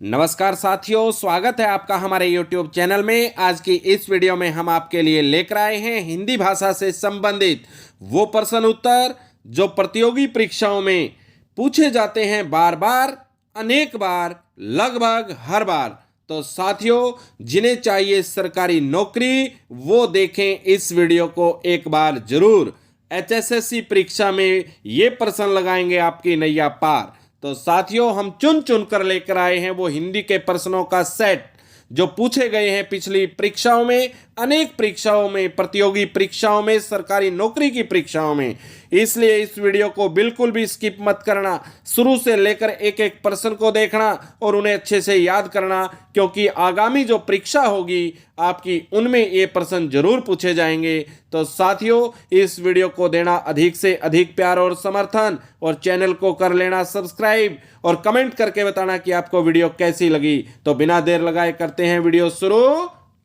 नमस्कार साथियों, स्वागत है आपका हमारे YouTube चैनल में। आज की इस वीडियो में हम आपके लिए लेकर आए हैं हिंदी भाषा से संबंधित वो प्रश्न उत्तर जो प्रतियोगी परीक्षाओं में पूछे जाते हैं बार बार, अनेक बार, लगभग हर बार। तो साथियों, जिन्हें चाहिए सरकारी नौकरी वो देखें इस वीडियो को एक बार जरूर। HSSC परीक्षा में ये प्रश्न लगाएंगे आपकी नैया पार। तो साथियों, हम चुन चुन कर लेकर आए हैं वो हिंदी के प्रश्नों का सेट जो पूछे गए हैं पिछली परीक्षाओं में, अनेक परीक्षाओं में, प्रतियोगी परीक्षाओं में, सरकारी नौकरी की परीक्षाओं में। इसलिए इस वीडियो को बिल्कुल भी स्किप मत करना, शुरू से लेकर एक एक प्रश्न को देखना और उन्हें अच्छे से याद करना, क्योंकि आगामी जो परीक्षा होगी आपकी उनमें ये प्रश्न जरूर पूछे जाएंगे। तो साथियों, इस वीडियो को देना अधिक से अधिक प्यार और समर्थन, और चैनल को कर लेना सब्सक्राइब और कमेंट करके बताना कि आपको वीडियो कैसी लगी। तो बिना देर लगाए करते हैं वीडियो शुरू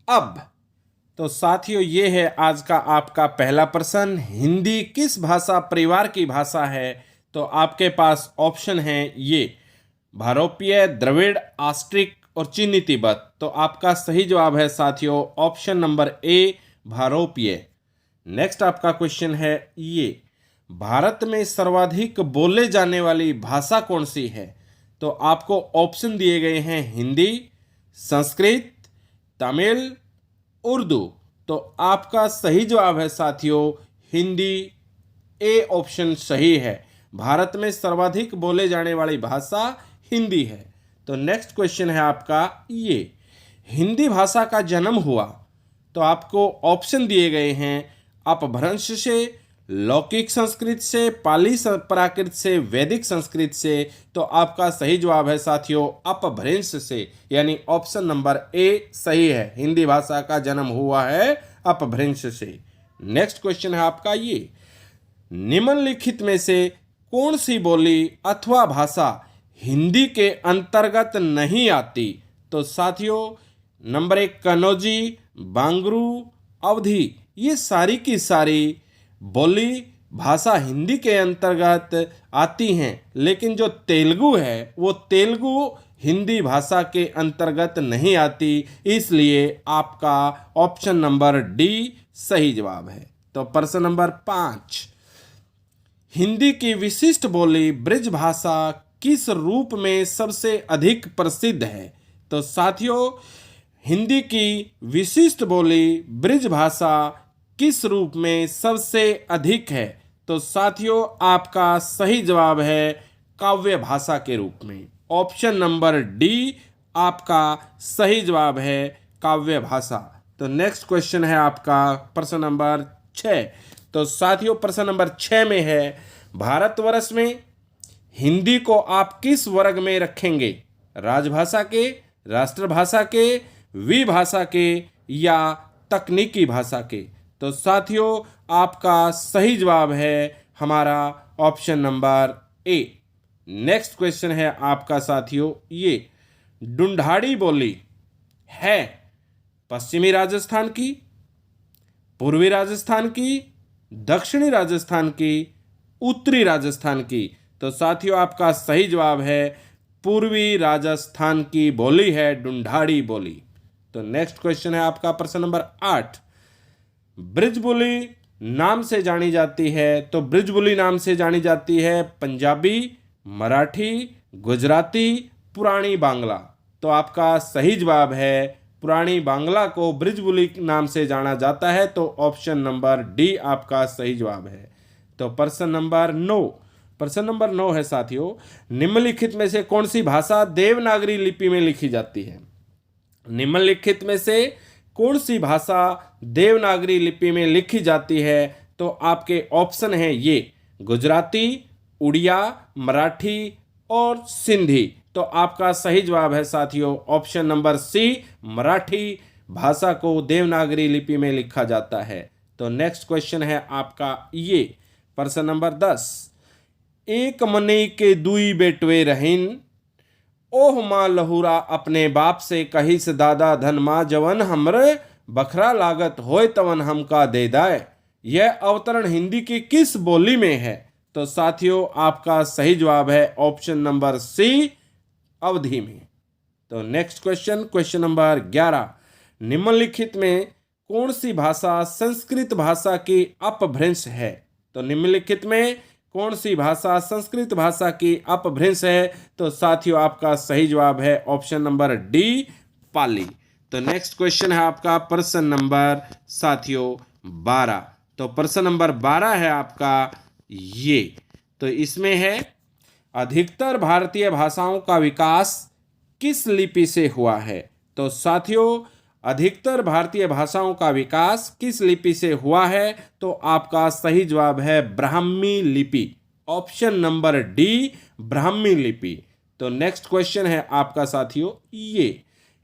अब। तो साथियों, ये है आज का आपका पहला प्रश्न। हिंदी किस भाषा परिवार की भाषा है? तो आपके पास ऑप्शन है ये भारोपीय, द्रविड़, आस्ट्रिक और चीनी तिब्बत। तो आपका सही जवाब है साथियों ऑप्शन नंबर ए, भारोपीय। नेक्स्ट आपका क्वेश्चन है ये भारत में सर्वाधिक बोले जाने वाली भाषा कौन सी है? तो आपको ऑप्शन दिए गए हैं हिंदी, संस्कृत, तमिल, उर्दू। तो आपका सही जवाब है साथियों हिंदी, ए ऑप्शन सही है। भारत में सर्वाधिक बोले जाने वाली भाषा हिंदी है। तो नेक्स्ट क्वेश्चन है आपका ये हिंदी भाषा का जन्म हुआ? तो आपको ऑप्शन दिए गए हैं अपभ्रंश से, लौकिक संस्कृत से, पाली प्राकृत से, वैदिक संस्कृत से। तो आपका सही जवाब है साथियों अपभ्रंश से, यानी ऑप्शन नंबर ए सही है। हिंदी भाषा का जन्म हुआ है अपभ्रंश से। नेक्स्ट क्वेश्चन है आपका ये निम्नलिखित में से कौन सी बोली अथवा भाषा हिंदी के अंतर्गत नहीं आती? तो साथियों नंबर 1 कन्नौजी, बांगरू, अवधी, ये सारी की सारी बोली भाषा हिंदी के अंतर्गत आती हैं, लेकिन जो तेलुगु है वो तेलुगु हिंदी भाषा के अंतर्गत नहीं आती। इसलिए आपका ऑप्शन नंबर डी सही जवाब है। तो प्रश्न नंबर 5, हिंदी की विशिष्ट बोली ब्रज भाषा किस रूप में सबसे अधिक प्रसिद्ध है? तो साथियों हिंदी की विशिष्ट बोली ब्रज भाषा किस रूप में सबसे अधिक है? तो साथियों आपका सही जवाब है काव्य भाषा के रूप में। ऑप्शन नंबर डी आपका सही जवाब है काव्य भाषा। तो नेक्स्ट क्वेश्चन है आपका प्रश्न नंबर 6। तो साथियों प्रश्न नंबर 6 में है भारतवर्ष में हिंदी को आप किस वर्ग में रखेंगे? राजभाषा के, राष्ट्रभाषा के, विभाषा के या तकनीकी भाषा के? तो साथियों आपका सही जवाब है हमारा option number A. Next question है आपका साथियों ये ढूंढाड़ी बोली है पश्चिमी राजस्थान की, पूर्वी राजस्थान की, दक्षिणी राजस्थान की, उत्तरी राजस्थान की? तो साथियों आपका सही जवाब है पूर्वी राजस्थान की बोली है ढूंढाड़ी बोली। तो नेक्स्ट क्वेश्चन है आपका प्रश्न नंबर 8, ब्रिजबुली नाम से जानी जाती है? तो ब्रिजबुली नाम से जानी जाती है पंजाबी, मराठी, गुजराती, पुरानी बांग्ला। तो आपका सही जवाब है पुरानी बांग्ला को ब्रिजबुली नाम से जाना जाता है। तो ऑप्शन नंबर डी आपका सही जवाब है। तो प्रश्न नंबर 9, प्रश्न नंबर 9 है साथियों निम्नलिखित में से कौन सी भाषा देवनागरी लिपि में लिखी जाती है? निम्नलिखित में से कौन सी भाषा देवनागरी लिपि में लिखी जाती है? तो आपके ऑप्शन हैं ये गुजराती, उड़िया, मराठी और सिंधी। तो आपका सही जवाब है साथियों ऑप्शन नंबर सी, मराठी भाषा को देवनागरी लिपि में लिखा जाता है। तो नेक्स्ट क्वेश्चन है आपका ये प्रश्न नंबर 10, एक मनी के दुई बेटवे रहीन, ओह माँ लहुरा अपने बाप से कहिस दादा धन माँ जवन हमरे बखरा लागत होय तवन हमका दे दाए। यह अवतरण हिंदी की किस बोली में है? तो साथियों आपका सही जवाब है ऑप्शन नंबर सी, अवधि में। तो नेक्स्ट क्वेश्चन नंबर 11, निम्नलिखित में कौन सी भाषा संस्कृत भाषा की अपभ्रंश है? तो निम्नलिखित में कौन सी भाषा संस्कृत भाषा की अपभ्रंश है? तो साथियों आपका सही जवाब है ऑप्शन नंबर डी, पाली। तो नेक्स्ट क्वेश्चन है आपका प्रश्न नंबर साथियों 12। तो प्रश्न नंबर 12 है आपका ये, तो इसमें है अधिकतर भारतीय भाषाओं का विकास किस लिपि से हुआ है? तो साथियों अधिकतर भारतीय भाषाओं का विकास किस लिपि से हुआ है? तो आपका सही जवाब है ब्राह्मी लिपि, ऑप्शन नंबर डी, ब्राह्मी लिपि। तो नेक्स्ट क्वेश्चन है आपका साथियों ये,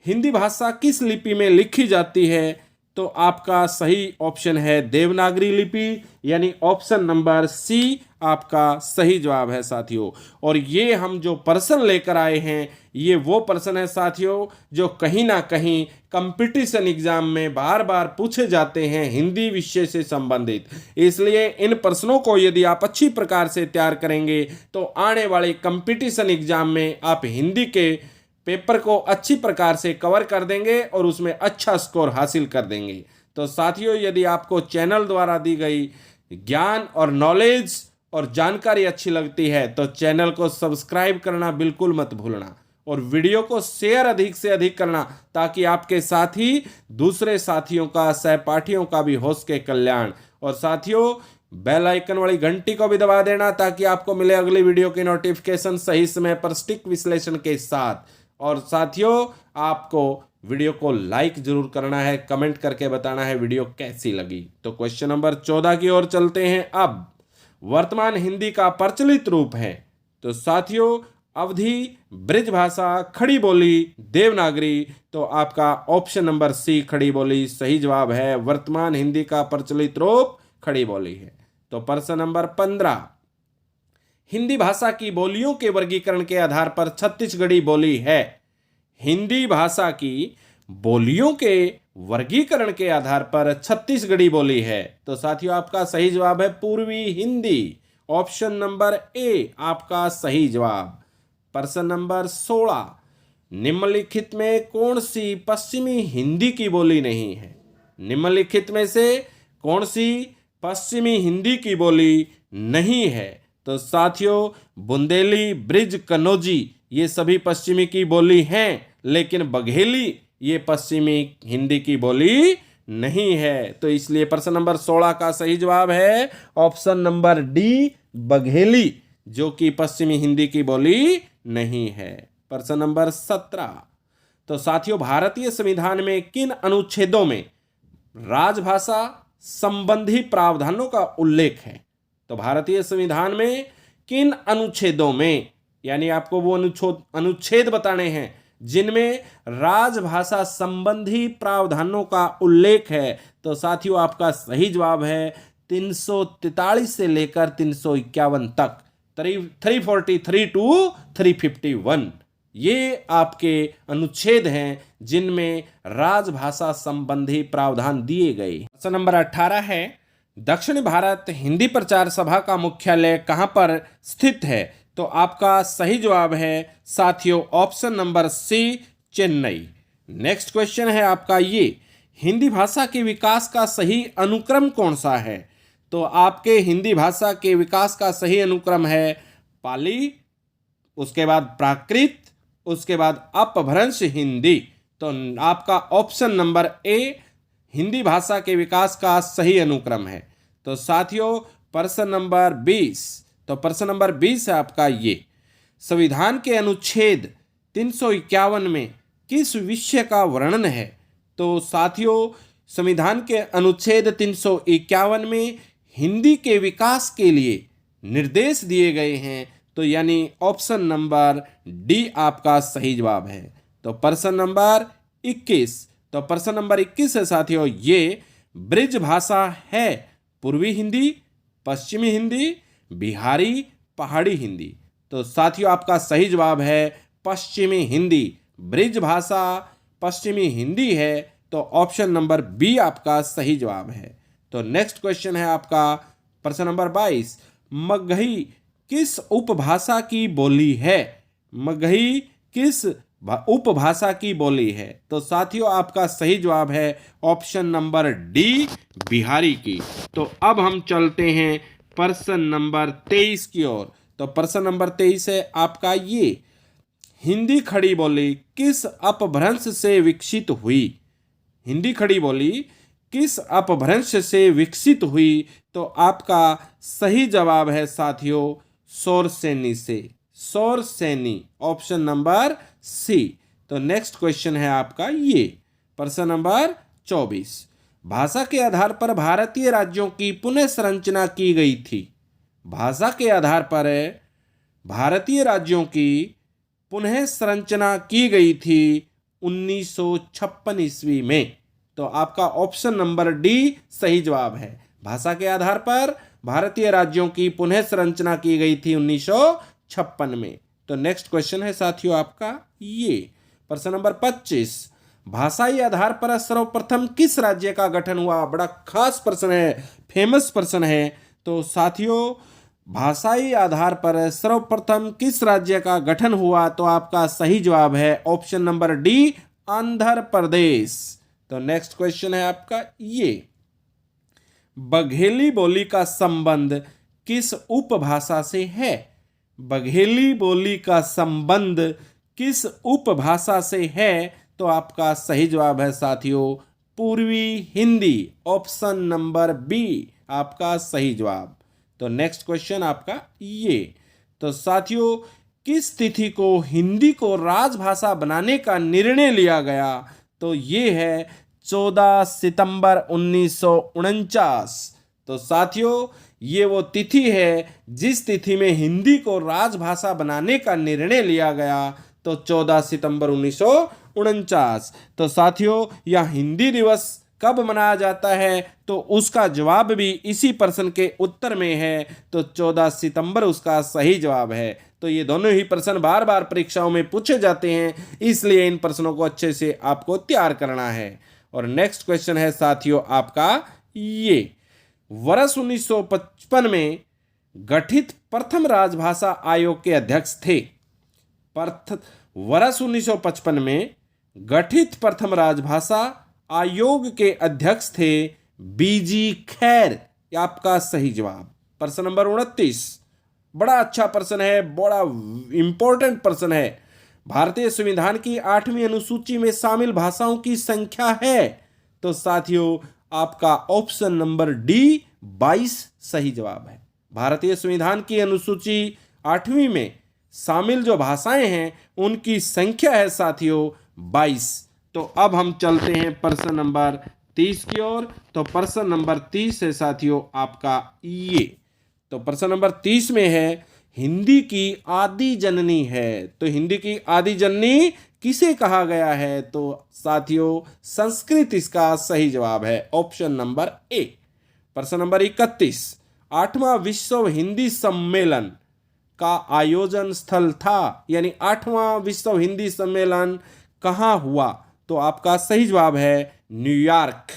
हिंदी भाषा किस लिपि में लिखी जाती है? तो आपका सही ऑप्शन है देवनागरी लिपि, यानी ऑप्शन नंबर सी आपका सही जवाब है साथियों। और ये हम जो प्रश्न लेकर आए हैं ये वो प्रश्न है साथियों जो कहीं ना कहीं कंपटीशन एग्जाम में बार बार पूछे जाते हैं हिंदी विषय से संबंधित। इसलिए इन प्रश्नों को यदि आप अच्छी प्रकार से तैयार करेंगे तो आने वाले कंपटीशन एग्जाम में आप हिंदी के पेपर को अच्छी प्रकार से कवर कर देंगे और उसमें अच्छा स्कोर हासिल कर देंगे। तो साथियों यदि आपको चैनल द्वारा दी गई ज्ञान और नॉलेज और जानकारी अच्छी लगती है तो चैनल को सब्सक्राइब करना बिल्कुल मत भूलना और वीडियो को शेयर अधिक से अधिक करना ताकि आपके साथ ही दूसरे साथियों का, सहपाठियों का भी हो सके कल्याण। और साथियों बेल आइकन वाली घंटी को भी दबा देना ताकि आपको मिले अगली वीडियो की नोटिफिकेशन सही समय पर सटीक विश्लेषण के साथ। और साथियों आपको वीडियो को लाइक जरूर करना है, कमेंट करके बताना है वीडियो कैसी लगी। तो क्वेश्चन नंबर 14 की ओर चलते हैं। अब वर्तमान हिंदी का प्रचलित रूप है। तो साथियों अवधी, ब्रिज भाषा, खड़ी बोली, देवनागरी। तो आपका ऑप्शन नंबर सी खड़ी बोली सही जवाब है। वर्तमान हिंदी का प्रचलित रूप खड़ी बोली है। तो प्रश्न नंबर 15, हिंदी भाषा की बोलियों के वर्गीकरण के आधार पर छत्तीसगढ़ी बोली है। हिंदी भाषा की बोलियों के वर्गीकरण के आधार पर छत्तीसगढ़ी बोली है। तो साथियों आपका सही जवाब है पूर्वी हिंदी, ऑप्शन नंबर ए आपका सही जवाब। प्रश्न नंबर 16, निम्नलिखित में कौन सी पश्चिमी हिंदी की बोली नहीं है? निम्नलिखित में से कौन सी पश्चिमी हिंदी की बोली नहीं है? तो साथियों बुंदेली, ब्रिज, कन्नौजी ये सभी पश्चिमी की बोली हैं, लेकिन बघेली ये पश्चिमी हिंदी की बोली नहीं है। तो इसलिए प्रश्न नंबर 16 का सही जवाब है ऑप्शन नंबर डी, बघेली, जो कि पश्चिमी हिंदी की बोली नहीं है। प्रश्न नंबर 17, तो साथियों भारतीय संविधान में किन अनुच्छेदों में राजभाषा संबंधी प्रावधानों का उल्लेख है? तो भारतीय संविधान में किन अनुच्छेदों में, यानी आपको वो अनुच्छेद बताने हैं जिनमें राजभाषा संबंधी प्रावधानों का उल्लेख है। तो साथियों आपका सही जवाब है 343 से लेकर 351 तक, 343 टू 351 ये आपके अनुच्छेद हैं जिनमें राजभाषा संबंधी प्रावधान दिए गए। प्रश्न नंबर 18 है, दक्षिण भारत हिंदी प्रचार सभा का मुख्यालय कहां पर स्थित है? तो आपका सही जवाब है साथियों option number C, Chennai. Next question है आपका ये, हिंदी भाषा के विकास का सही अनुक्रम कौन सा है? तो आपके हिंदी भाषा के विकास का सही अनुक्रम है पाली, उसके बाद प्राकृत, उसके बाद अपभ्रंश हिंदी। तो आपका ऑप्शन नंबर ए हिंदी भाषा के विकास का सही अनुक्रम है। तो साथियों प्रश्न नंबर 20, तो प्रश्न नंबर 20 है आपका ये, संविधान के अनुच्छेद 351 में किस विषय का वर्णन है? तो साथियों संविधान के अनुच्छेद 351 में हिंदी के विकास के लिए निर्देश दिए गए हैं। तो यानी ऑप्शन नंबर डी आपका सही जवाब है। तो प्रश्न नंबर 21, तो प्रश्न नंबर 21 है साथियों ये, ब्रिज भाषा है पूर्वी हिंदी, पश्चिमी हिंदी, बिहारी, पहाड़ी हिंदी। तो साथियों आपका सही जवाब है पश्चिमी हिंदी, ब्रिज भाषा पश्चिमी हिंदी है। तो ऑप्शन नंबर बी आपका सही जवाब है। तो नेक्स्ट क्वेश्चन है आपका प्रश्न नंबर 22, मगही किस उपभाषा की बोली है? मगही किस उपभाषा की बोली है। तो साथियों आपका सही जवाब है ऑप्शन नंबर डी, बिहारी की। तो अब हम चलते हैं प्रश्न नंबर 23 की ओर। तो प्रश्न नंबर 23 है आपका ये, हिंदी खड़ी बोली किस अपभ्रंश से विकसित हुई? हिंदी खड़ी बोली किस अपभ्रंश से विकसित हुई? तो आपका सही जवाब है साथियों शौरसेनी से, शौरसेनी, ऑप्शन नंबर सी। तो नेक्स्ट क्वेश्चन है आपका ये प्रश्न नंबर 24, भाषा के आधार पर भारतीय राज्यों की पुनः संरचना की गई थी। भाषा के आधार पर भारतीय राज्यों की पुनः संरचना की गई थी 1956 ईस्वी में। तो आपका ऑप्शन नंबर डी सही जवाब है। भाषा के आधार पर भारतीय राज्यों की पुनः संरचना की गई थी 1956 में। तो नेक्स्ट क्वेश्चन है साथियों आपका ये प्रश्न नंबर 25, भाषाई आधार पर सर्वप्रथम किस राज्य का गठन हुआ? बड़ा खास प्रश्न है, फेमस प्रश्न है। तो साथियों भाषाई आधार पर सर्वप्रथम किस राज्य का गठन हुआ? तो आपका सही जवाब है option number D, Andhra Pradesh. तो नेक्स्ट क्वेश्चन है आपका ये, बघेली बोली का संबंध किस उपभाषा से है? बघेली बोली का संबंध किस उपभाषा से है? तो आपका सही जवाब है साथियों पूर्वी हिंदी, ऑप्शन नंबर बी आपका सही जवाब। तो नेक्स्ट क्वेश्चन आपका ये, तो साथियों किस तिथि को हिंदी को राजभाषा बनाने का निर्णय लिया गया? तो ये है 14 सितंबर 1949। तो साथियों ये वो तिथि है जिस तिथि में हिंदी को राजभाषा बनाने का निर्णय लिया गया। तो 14 सितंबर 1949। तो साथियों यह हिंदी दिवस कब मनाया जाता है? तो उसका जवाब भी इसी प्रश्न के उत्तर में है। तो 14 सितंबर उसका सही जवाब है। तो ये दोनों ही प्रश्न बार बार परीक्षाओं में पूछे जाते हैं, इसलिए इन प्रश्नों को अच्छे से आपको तैयार करना है। और नेक्स्ट क्वेश्चन है साथियों आपका ये, वर्ष 1955 में गठित प्रथम राजभाषा आयोग के अध्यक्ष थे। वर्ष 1955 में गठित प्रथम राजभाषा आयोग के अध्यक्ष थे बीजी खैर, आपका सही जवाब। प्रश्न नंबर 29 बड़ा अच्छा प्रश्न है, बड़ा इंपॉर्टेंट प्रश्न है। भारतीय संविधान की 8वीं अनुसूची में शामिल भाषाओं की संख्या है? तो साथियों आपका ऑप्शन नंबर डी 22 सही जवाब है। भारतीय संविधान की अनुसूची 8वीं में शामिल जो भाषाएं हैं उनकी संख्या है साथियों 22। तो अब हम चलते हैं प्रश्न नंबर 30 की ओर। तो प्रश्न नंबर 30 है साथियों आपका ये, तो प्रश्न नंबर 30 में है, हिंदी की आदि जननी है। तो हिंदी की आदि जननी किसे कहा गया है? तो साथियों संस्कृत इसका सही जवाब है, ऑप्शन नंबर ए। प्रश्न नंबर 31, 8वां विश्व हिंदी सम्मेलन का आयोजन स्थल था, यानी 8वां विश्व हिंदी सम्मेलन कहाँ हुआ? तो आपका सही जवाब है न्यूयॉर्क।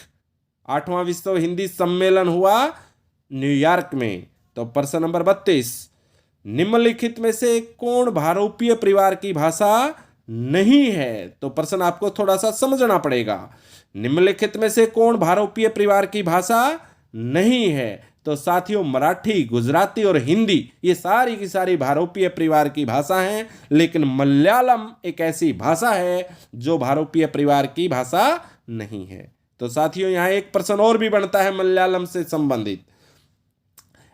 8वां विश्व हिंदी सम्मेलन हुआ न्यूयॉर्क में। तो प्रश्न नंबर 32, निम्नलिखित में से कौन भारोपीय परिवार की भाषा नहीं है? तो प्रश्न आपको थोड़ा सा समझना पड़ेगा। निम्नलिखित में से कौन भारोपीय परिवार की भाषा नहीं है? तो साथियों मराठी, गुजराती और हिंदी ये सारी की सारी भारोपीय परिवार की भाषा हैं, लेकिन मलयालम एक ऐसी भाषा है जो भारोपीय परिवार की भाषा नहीं है। तो साथियों यहाँ एक प्रश्न और भी बनता है मलयालम से संबंधित,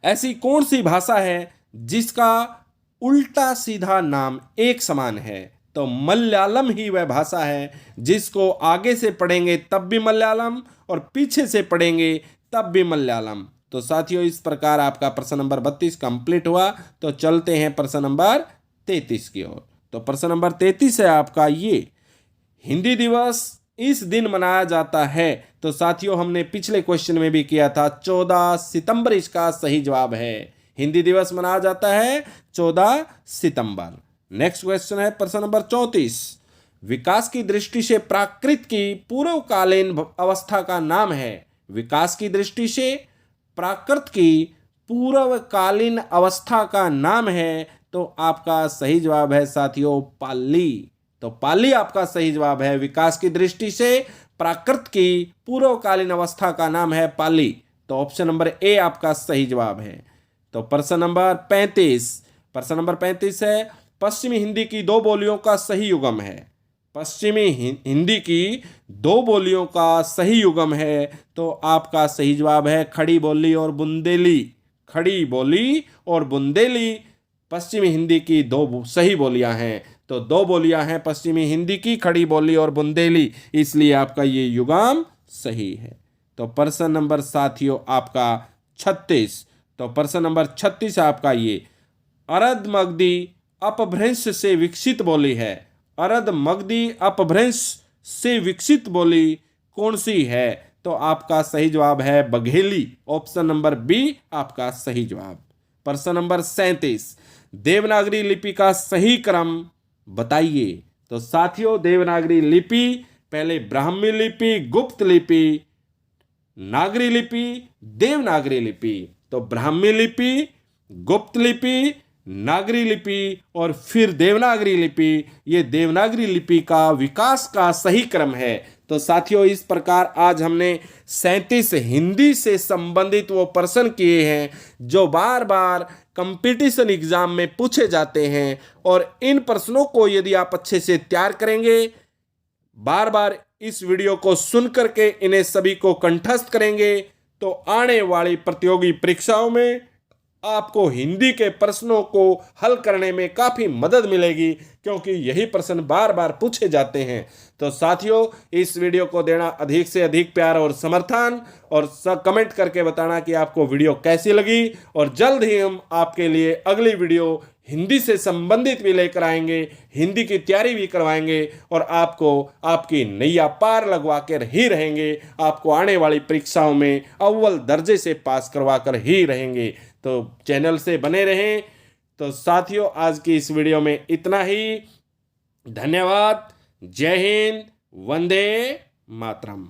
ऐसी कौन सी भाषा है जिसका उल्टा सीधा नाम एक समान है? तो मलयालम ही वह भाषा है जिसको आगे से पढ़ेंगे तब भी मलयालम और पीछे से पढ़ेंगे तब भी मलयालम। तो साथियों इस प्रकार आपका प्रश्न नंबर 32 कंप्लीट हुआ। तो चलते हैं प्रश्न नंबर 33 की ओर। तो प्रश्न नंबर 33 है आपका ये, हिंदी दिवस इस दिन मनाया जाता है। तो साथियों हमने पिछले क्वेश्चन में भी किया था, 14 सितंबर इसका सही जवाब है। हिंदी दिवस मनाया जाता है 14 सितंबर। नेक्स्ट क्वेश्चन है प्रश्न नंबर 34, विकास की दृष्टि से प्राकृत की पूर्वकालीन अवस्था का नाम है। विकास की दृष्टि से प्राकृत की पूर्वकालीन अवस्था का नाम है। तो आपका सही जवाब है साथियों पाली, तो पाली आपका सही जवाब है। विकास की दृष्टि से प्राकृत की पूर्वकालीन अवस्था का नाम है पाली। तो ऑप्शन नंबर ए आपका सही जवाब है। तो प्रश्न नंबर 35 है, पश्चिमी हिंदी की दो बोलियों का सही युग्म है। पश्चिमी हिंदी की दो बोलियों का सही युग्म है। तो आपका सही जवाब है खड़ी बोली और बुंदेली। खड़ी बोली और बुंदेली पश्चिमी हिंदी की दो सही बोलियां हैं। तो दो बोलियां हैं पश्चिमी हिंदी की, खड़ी बोली और बुंदेली, इसलिए आपका ये युग्म सही है। तो प्रश्न नंबर साथियों आपका 36। तो प्रश्न नंबर 36 आपका ये, अरध मगधी अपभ्रंश से विकसित बोली है। अरध मगधी अपभ्रंश से विकसित बोली कौन सी है? तो आपका सही जवाब है बघेली। ऑप्शन नंबर बी आपका सही जवाब। प्रश्न नंबर 37, देवनागरी लिपि का सही क्रम बताइए। तो साथियों देवनागरी लिपि पहले ब्राह्मी लिपि, गुप्त लिपि, नागरी लिपि, देवनागरी लिपि। तो ब्राह्मी लिपि, गुप्त लिपि, नागरी लिपि और फिर देवनागरी लिपि, ये देवनागरी लिपि का विकास का सही क्रम है। तो साथियों इस प्रकार आज हमने 37 हिंदी से संबंधित वो प्रश्न किए हैं जो बार बार कंपटीशन एग्जाम में पूछे जाते हैं, और इन प्रश्नों को यदि आप अच्छे से तैयार करेंगे, बार बार इस वीडियो को सुन करके इन्हें सभी को कंठस्थ करेंगे, तो आने वाली प्रतियोगी परीक्षाओं में आपको हिंदी के प्रश्नों को हल करने में काफ़ी मदद मिलेगी, क्योंकि यही प्रश्न बार बार पूछे जाते हैं। तो साथियों इस वीडियो को देना अधिक से अधिक प्यार और समर्थन, और कमेंट करके बताना कि आपको वीडियो कैसी लगी, और जल्द ही हम आपके लिए अगली वीडियो हिंदी से संबंधित भी लेकर आएंगे, हिंदी की तैयारी भी करवाएंगे, और आपको आपकी नैया पार लगवा कर ही रहेंगे। आपको आने वाली परीक्षाओं में अव्वल दर्जे से पास करवा कर ही रहेंगे। तो चैनल से बने रहें। तो साथियों आज की इस वीडियो में इतना ही। धन्यवाद। जय हिंद। वंदे मातरम।